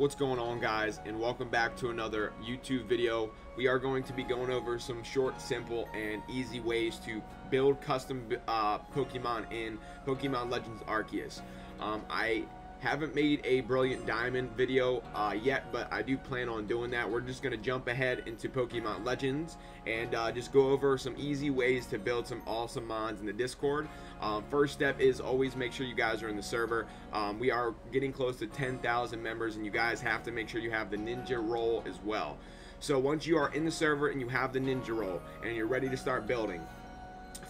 What's going on, guys, and welcome back to another YouTube video. We are going to be going over some short, simple, and easy ways to build custom Pokemon in Pokemon Legends Arceus. I haven't made a Brilliant Diamond video yet, but I do plan on doing that. We're just going to jump ahead into Pokemon Legends and just go over some easy ways to build some awesome mons in the Discord. First step is always make sure you guys are in the server. We are getting close to 10,000 members, and you guys have to make sure you have the Ninja Roll as well. So once you are in the server and you have the Ninja Roll and you're ready to start building,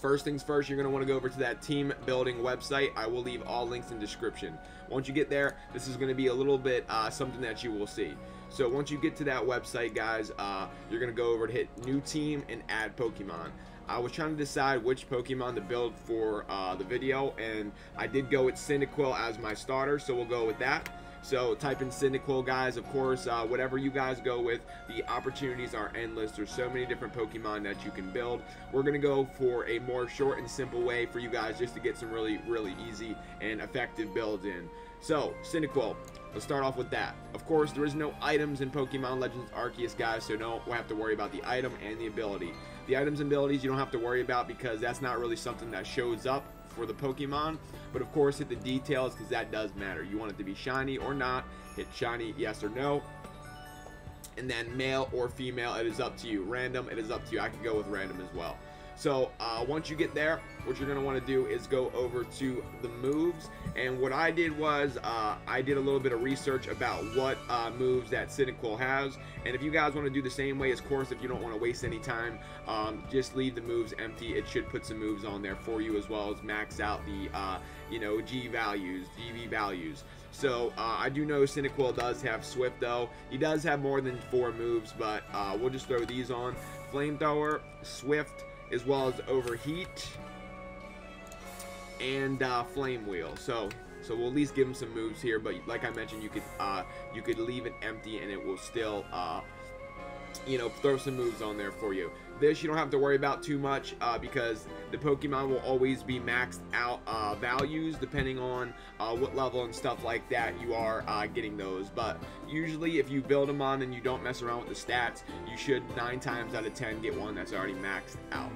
first things first, you're going to want to go over to that team building website. I will leave all links in the description. Once you get there, this is going to be a little bit something that you will see. So once you get to that website, guys, you're going to go over to hit new team and add Pokemon. I was trying to decide which Pokemon to build for the video, and I did go with Cyndaquil as my starter, so we'll go with that. So type in Cyndaquil, guys. Of course, whatever you guys go with, the opportunities are endless. There's so many different Pokemon that you can build. We're going to go for a more short and simple way for you guys just to get some really easy and effective builds in. So, Cyndaquil, let's start off with that. Of course, there is no items in Pokemon Legends Arceus, guys, so don't have to worry about the item and the ability. The items and abilities you don't have to worry about because that's not really something that shows up for the Pokemon, but of course hit the details because that does matter. You want it to be shiny or not, hit shiny, yes or no, and then male or female, it is up to you. Random, it is up to you. I can go with random as well. So once you get there, what you're going to want to do is go over to the moves, and what I did was I did a little bit of research about what moves that Cyndaquil has, and if you guys want to do the same way, of course, if you don't want to waste any time, just leave the moves empty. It should put some moves on there for you, as well as max out the GV values. So I do know Cyndaquil does have Swift, though. He does have more than 4 moves, but we'll just throw these on: Flamethrower, Swift, as well as Overheat, and Flame Wheel. So we'll at least give him some moves here, but like I mentioned, you could leave it empty and it will still throw some moves on there for you. This you don't have to worry about too much because the Pokemon will always be maxed out values depending on what level and stuff like that you are getting those. But usually if you build them on and you don't mess around with the stats, you should 9 times out of 10 get one that's already maxed out.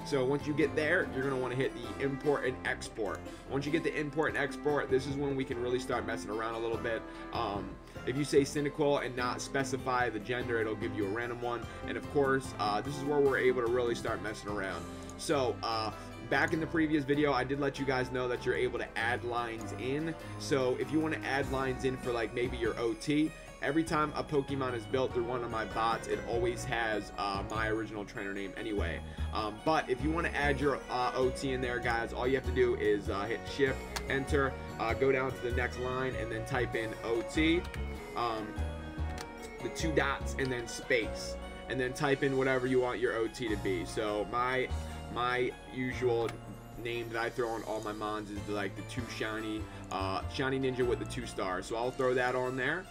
So once you get there, you're going to want to hit the import and export. Once you get the import and export, this is when we can really start messing around a little bit. If you say Cyndaquil and not specify the gender, it'll give you a random one. And of course, this is where we're able to really start messing around. So back in the previous video, I did let you guys know that you're able to add lines in. So if you want to add lines in for like maybe your OT, every time a Pokemon is built through one of my bots, it always has my original trainer name anyway. But if you want to add your OT in there, guys, all you have to do is hit Shift, Enter, go down to the next line, and then type in OT, the 2 dots, and then space, and then type in whatever you want your OT to be. So my usual name that I throw on all my mons is like the 2 shiny ninja with the 2 stars. So I'll throw that on there.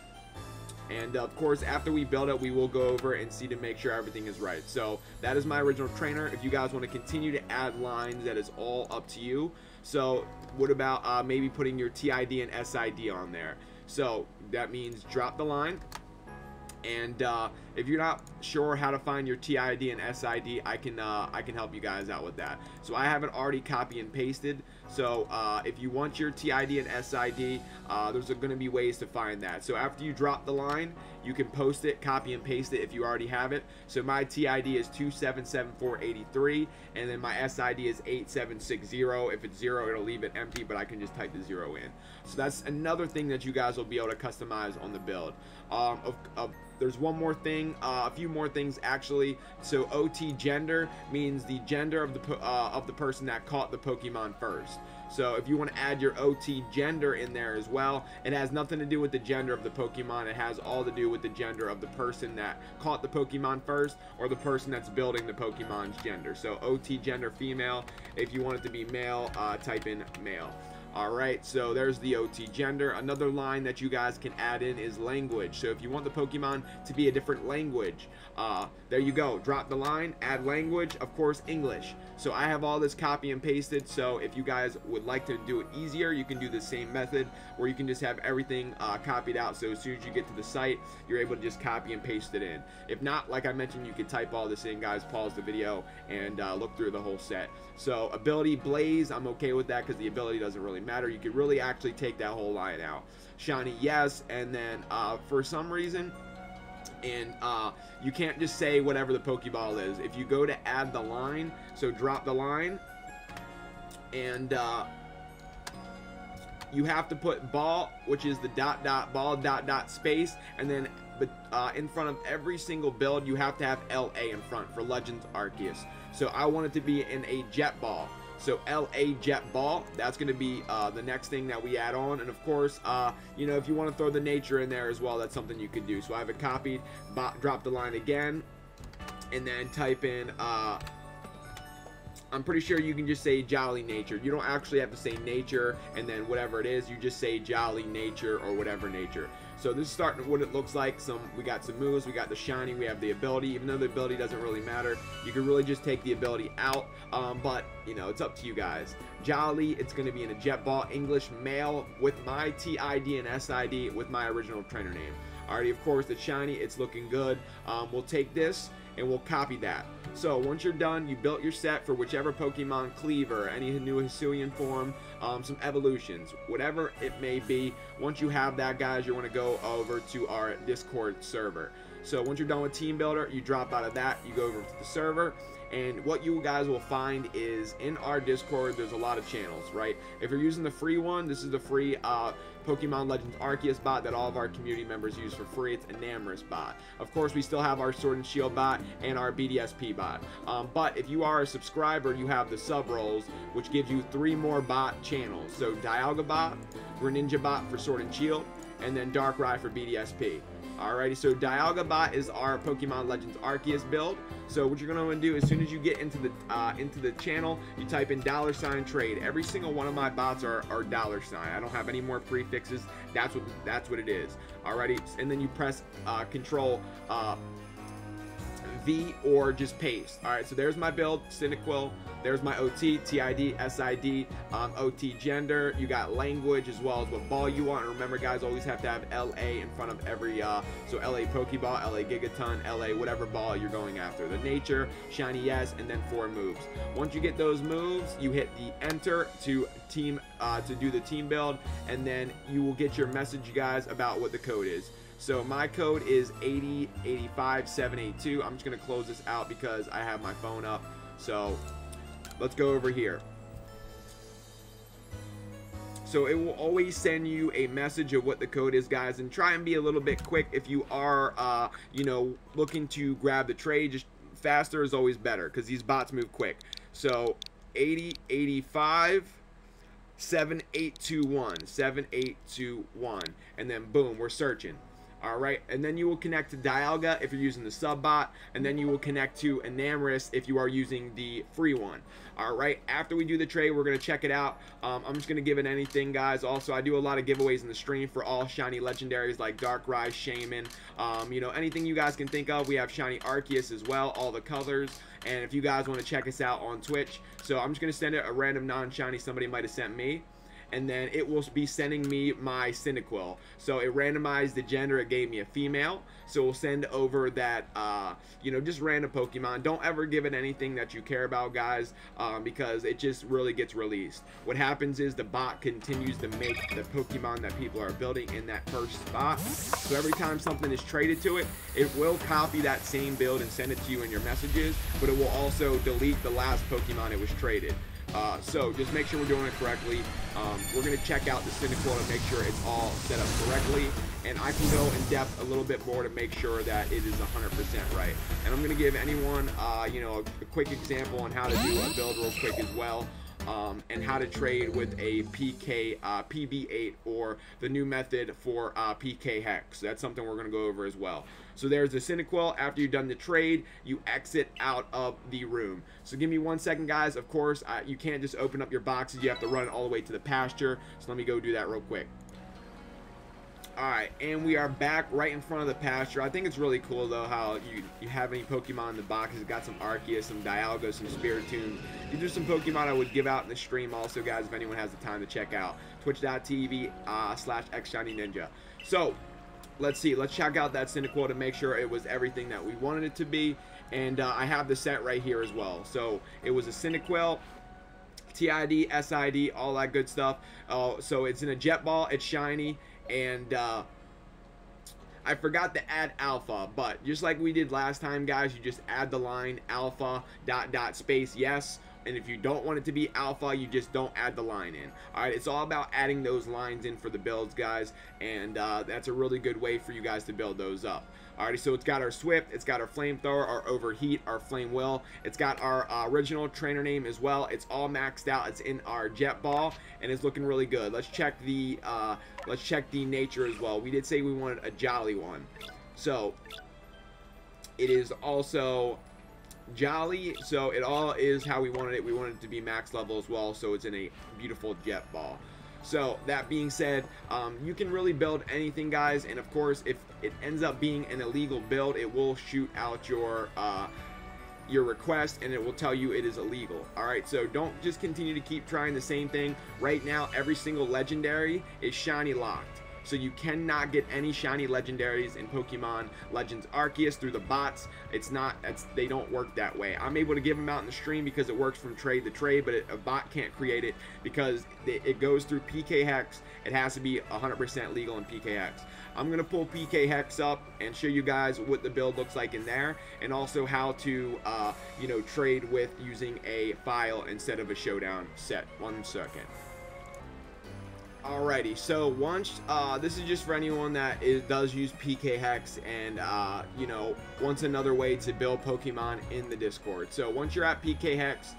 And of course, after we build it, we will go over and see to make sure everything is right. So that is my original trainer. If you guys want to continue to add lines, that is all up to you. So what about maybe putting your TID and SID on there? So that means drop the line. And if you're not sure how to find your TID and SID, I can help you guys out with that. So I have it already copy and pasted. So if you want your TID and SID, there's going to be ways to find that. So after you drop the line, you can post it, copy and paste it if you already have it. So my TID is 277483, and then my SID is 8760. If it's 0, it'll leave it empty, but I can just type the 0 in. So that's another thing that you guys will be able to customize on the build. There's one more thing, a few more things actually. So OT gender means the gender of the person that caught the Pokemon first. So if you want to add your OT gender in there as well, it has nothing to do with the gender of the Pokemon. It has all to do with the gender of the person that caught the Pokemon first, or the person that's building the Pokemon's gender. So OT gender female. If you want it to be male, type in male. Alright, so there's the OT gender. Another line that you guys can add in is language. So if you want the Pokemon to be a different language, there you go. Drop the line, add language, of course English. So I have all this copy and pasted, so if you guys would like to do it easier, you can do the same method where you can just have everything copied out, so as soon as you get to the site, you're able to just copy and paste it in. If not, like I mentioned, you could type all this in, guys. Pause the video and look through the whole set. So ability Blaze, I'm okay with that because the ability doesn't really matter. You could really actually take that whole line out. Shiny, yes, and then for some reason, and you can't just say whatever the Pokeball is. If you go to add the line, so drop the line, and you have to put ball, which is the dot dot ball dot dot space, and then in front of every single build you have to have LA in front for Legends Arceus. So I want it to be in a jet ball. So LA jet ball, that's going to be the next thing that we add on. And of course, you know, if you want to throw the nature in there as well, that's something you could do. So I have it copied, drop the line again, and then type in, I'm pretty sure you can just say Jolly Nature. You don't actually have to say nature and then whatever it is. You just say Jolly Nature or whatever nature. So this is starting what it looks like. We got some moves, we got the shiny, we have the ability. Even though the ability doesn't really matter, you can really just take the ability out. But you know, it's up to you guys. Jolly, it's going to be in a jet ball, English, male, with my TID and SID with my original trainer name. Alrighty, of course, the shiny, it's looking good. We'll take this and we'll copy that. So once you're done, you built your set for whichever Pokemon, Cleaver, any new Hisuian form, some evolutions, whatever it may be. Once you have that, guys, you want to go over to our Discord server. So once you're done with Team Builder, you drop out of that, you go over to the server, and what you guys will find is in our Discord, there's a lot of channels, right? If you're using the free one, this is the free Pokemon Legends Arceus bot that all of our community members use for free. It's Enamorous bot. Of course, we still have our Sword and Shield bot and our BDSP bot. But if you are a subscriber, you have the sub roles, which gives you 3 more bot channels. So Dialga bot, Greninja bot for Sword and Shield, and then Darkrai for BDSP. Alrighty, so Dialga bot is our Pokemon Legends Arceus build. So what you're gonna want to do as soon as you get into the channel, you type in $trade. Every single one of my bots are $. I don't have any more prefixes. That's what it is. Alrighty, and then you press Control V or just paste. Alright, so there's my build, Cyndaquil. There's my OT, TID, SID, OT gender. You got language as well as what ball you want. And remember, guys, always have to have LA in front of every, so LA Pokeball, LA Gigaton, LA whatever ball you're going after. The nature, shiny yes, and then 4 moves. Once you get those moves, you hit the enter to team, to do the team build, and then you will get your message, guys, about what the code is. So my code is 8085782. I'm just going to close this out because I have my phone up. So let's go over here. So it will always send you a message of what the code is, guys, and try and be a little bit quick if you are, you know, looking to grab the trade. Just faster is always better because these bots move quick. So 8085 7821 7821, and then boom, we're searching. Alright, and then you will connect to Dialga if you're using the sub bot, and then you will connect to Enamorous if you are using the free one. Alright, after we do the trade, we're going to check it out. I'm just going to give it anything, guys. Also, I do a lot of giveaways in the stream for all shiny legendaries like Darkrai, Shaman, you know, anything you guys can think of. We have shiny Arceus as well, all the colors. And if you guys want to check us out on Twitch, so I'm just going to send it a random non-shiny somebody might have sent me. And then it will be sending me my Cyndaquil. So it randomized the gender, it gave me a female. So we'll send over that, you know, just random Pokemon. Don't ever give it anything that you care about, guys, because it just really gets released. What happens is the bot continues to make the Pokemon that people are building in that first spot. So every time something is traded to it, it will copy that same build and send it to you in your messages, but it will also delete the last Pokemon it was traded. So just make sure we're doing it correctly. We're going to check out the Cyndaquil to make sure it's all set up correctly, and I can go in depth a little bit more to make sure that it is 100% right. And I'm going to give anyone, you know, a quick example on how to do a build real quick as well. And how to trade with a PB8 or the new method for PK Hex. That's something we're going to go over as well. So there's the Cyndaquil. After you've done the trade, you exit out of the room. So give me 1 second, guys. Of course, you can't just open up your boxes. You have to run all the way to the pasture. So let me go do that real quick. Alright, and we are back right in front of the pasture. I think it's really cool, though, how you have any Pokemon in the boxes. It's got some Arceus, some Dialga, some Spiritombs. These are some Pokemon I would give out in the stream also, guys, if anyone has the time to check out. Twitch.tv/XShinyNinja. So, let's see. Let's check out that Cyndaquil to make sure it was everything that we wanted it to be. And I have the set right here as well. So, it was a Cyndaquil, TID, SID, all that good stuff. So, it's in a Jet Ball. It's shiny. And I forgot to add alpha, but just like we did last time, guys, you just add the line alpha ... space yes. And if you don't want it to be alpha, you just don't add the line in. Alright, it's all about adding those lines in for the builds, guys. And that's a really good way for you guys to build those up. Alrighty, so it's got our Swift, it's got our Flamethrower, our Overheat, our Flame Will. It's got our original trainer name as well. It's all maxed out. It's in our Jet Ball, and it's looking really good. Let's check the nature as well. We did say we wanted a Jolly one. So, it is also Jolly, so it all is how we wanted it. We wanted it to be max level as well, so it's in a beautiful Jet Ball. So that being said, you can really build anything, guys, and of course if it ends up being an illegal build, it will shoot out your request and it will tell you it is illegal. Alright, so don't just continue to keep trying the same thing. Right now every single legendary is shiny locked. So you cannot get any shiny legendaries in Pokemon Legends Arceus through the bots. They don't work that way. I'm able to give them out in the stream because it works from trade to trade, but a bot can't create it because it goes through PK Hex. It has to be 100% legal in PK Hex. I'm going to pull PK Hex up and show you guys what the build looks like in there, and also how to, trade with using a file instead of a showdown set. 1 second. Alrighty, so once this is just for anyone that does use PK Hex and wants another way to build Pokemon in the Discord. So once you're at PK Hex,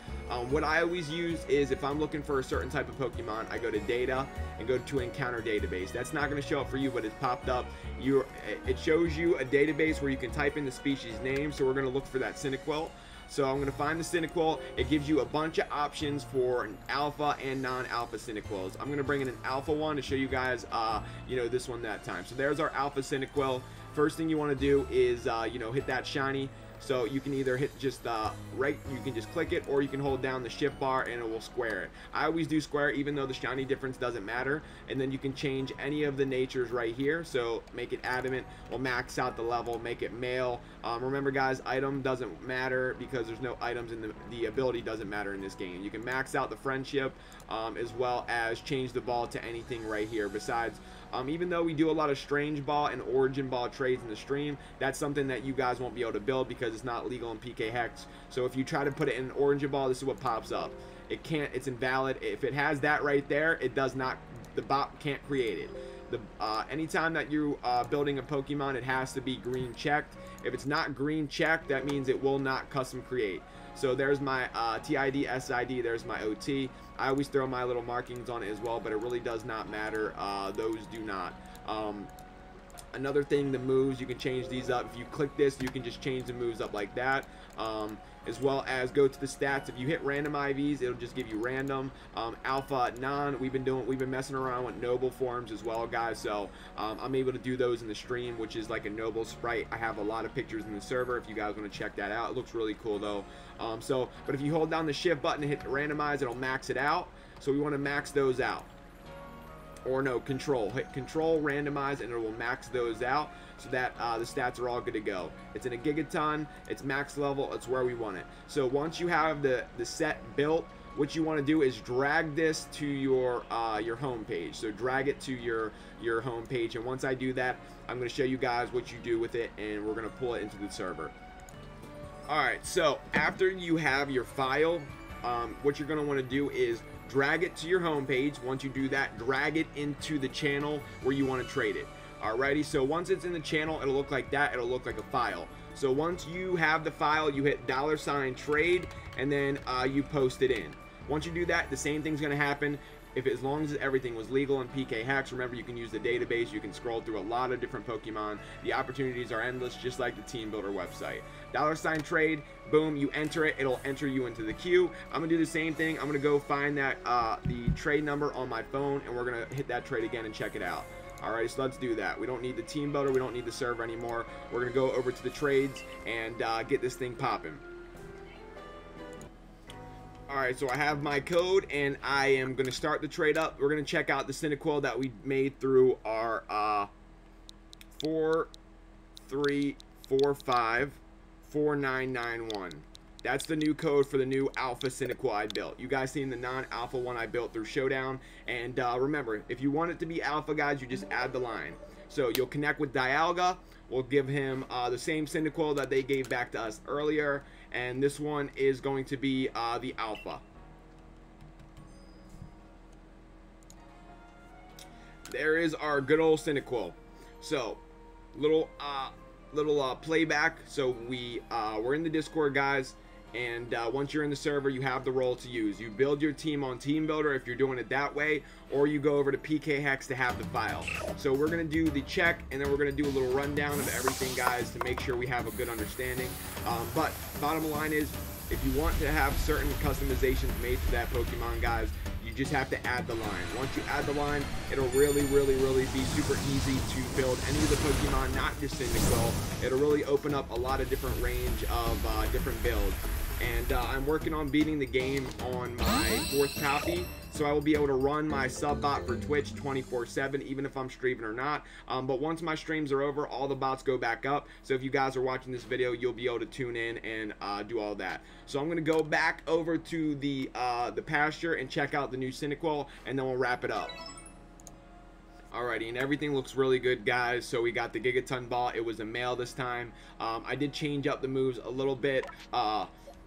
what I always use is if I'm looking for a certain type of Pokemon, I go to data and go to encounter database. That's not going to show up for you, but it's popped up. It shows you a database where you can type in the species name. So we're going to look for that Cyndaquil. So I'm going to find the Cyndaquil. It gives you a bunch of options for alpha and non-alpha Cyndaquils. I'm going to bring in an alpha one to show you guys, this one that time. So there's our alpha Cyndaquil. First thing you want to do is, hit that shiny. So you can either hit just you can just click it, or you can hold down the shift bar and it will square it. I always do square even though the shiny difference doesn't matter. And then you can change any of the natures right here. So make it adamant, we'll max out the level, make it male. Remember guys, item doesn't matter because there's no items in the ability doesn't matter in this game. You can max out the friendship as well as change the ball to anything right here. Besides, even though we do a lot of strange ball and origin ball trades in the stream, that's something that you guys won't be able to build because it's not legal in PK Hex. So if you try to put it in an origin ball, this is what pops up. It's invalid. If it has that right there, it does not, the bot can't create it. Anytime that you're building a Pokemon, it has to be green checked. If it's not green checked, that means it will not custom create. So there's my TID, SID, there's my OT. I always throw my little markings on it as well, but it really does not matter. Those do not. Another thing, the moves, you can change these up. If you click this, you can just change the moves up like that. As well as go to the stats. If you hit random IVs, it'll just give you random. Alpha, non, we've been messing around with noble forms as well, guys. So I'm able to do those in the stream, which is like a noble sprite. I have a lot of pictures in the server if you guys want to check that out. It looks really cool though. But if you hold down the shift button and hit randomize, it'll max it out. So we want to max those out. Or no, control. Hit control, randomize, and it will max those out so that the stats are all good to go. It's in a gigaton, it's max level, it's where we want it. So once you have the set built, what you want to do is drag this to your home page. So drag it to your home page, and once I do that, I'm going to show you guys what you do with it, and we're going to pull it into the server. Alright, so after you have your file, what you're going to want to do is drag it to your home page. Once you do that, drag it into the channel where you want to trade it. Alrighty, so once it's in the channel, it'll look like that. It'll look like a file. So once you have the file, you hit $trade, and then you post it in. Once you do that, the same thing's going to happen. if as long as everything was legal in PK Hex. Remember, you can use the database, you can scroll through a lot of different Pokemon. The opportunities are endless, just like the Team Builder website. $trade, boom, you enter it, it'll enter you into the queue. I'm gonna do the same thing. I'm gonna go find that the trade number on my phone, and we're gonna hit that trade again and check it out. Alright, so let's do that. We don't need the Team Builder, we don't need the server anymore. We're gonna go over to the trades and get this thing popping. Alright, so I have my code, and I am going to start the trade up. We're going to check out the Cyndaquil that we made through our 43454991. That's the new code for the new Alpha Cyndaquil I built. You guys seen the non-Alpha one I built through Showdown. And remember, if you want it to be Alpha, guys, you just add the line. So you'll connect with Dialga. We'll give him the same Cyndaquil that they gave back to us earlier. And this one is going to be the Alpha. There is our good old Cyndaquil. So, little playback. So we're in the Discord, guys. And once you're in the server, you have the role to use. You build your team on Team Builder if you're doing it that way, or you go over to PK Hex to have the file. So we're going to do the check, and then we're going to do a little rundown of everything, guys, to make sure we have a good understanding. But bottom line is, if you want to have certain customizations made to that Pokemon, guys, you just have to add the line. Once you add the line, it'll really be super easy to build any of the Pokemon, not just Cyndaquil. It'll really open up a lot of different range of different builds. And I'm working on beating the game on my 4th copy, so I will be able to run my sub bot for Twitch 24/7, even if I'm streaming or not. But once my streams are over, all the bots go back up. So if you guys are watching this video, you'll be able to tune in and do all that. So I'm gonna go back over to the pasture and check out the new Cyndaquil, and then we'll wrap it up. Alrighty, and everything looks really good, guys. So we got the Gigaton Ball. It was a male this time. I did change up the moves a little bit.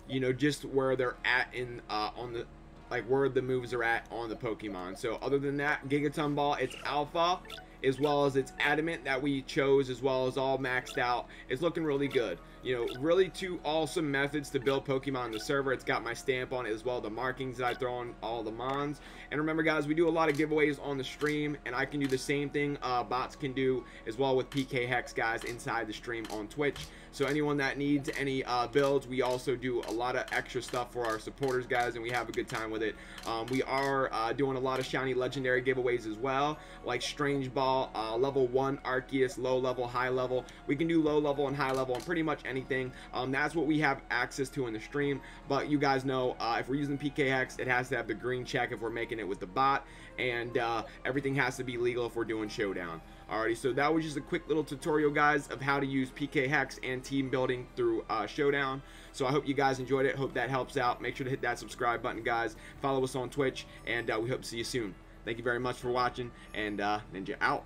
You know, just where they're at in on the, like, where the moves are at on the Pokemon. So other than that, Gigaton Ball, it's Alpha, as well as it's Adamant that we chose, as well as all maxed out. It's looking really good. You know, really two awesome methods to build Pokemon on the server. It's got my stamp on it, as well, the markings that I throw on all the Mons. And remember, guys, we do a lot of giveaways on the stream, and I can do the same thing bots can do as well with PK Hex, guys, inside the stream on Twitch. So anyone that needs any builds, we also do a lot of extra stuff for our supporters, guys, and we have a good time with it. We are doing a lot of shiny legendary giveaways as well, like Strange Ball, level 1 Arceus, low level, high level. We can do low level and high level and pretty much anything. That's what we have access to in the stream. But you guys know, if we're using PK Hex, it has to have the green check if we're making it with the bot, and everything has to be legal if we're doing Showdown. Alrighty, so that was just a quick little tutorial, guys, of how to use PK Hex and team building through Showdown. So I hope you guys enjoyed it. Hope that helps out. Make sure to hit that subscribe button, guys. Follow us on Twitch, and we hope to see you soon. Thank you very much for watching, and Ninja out.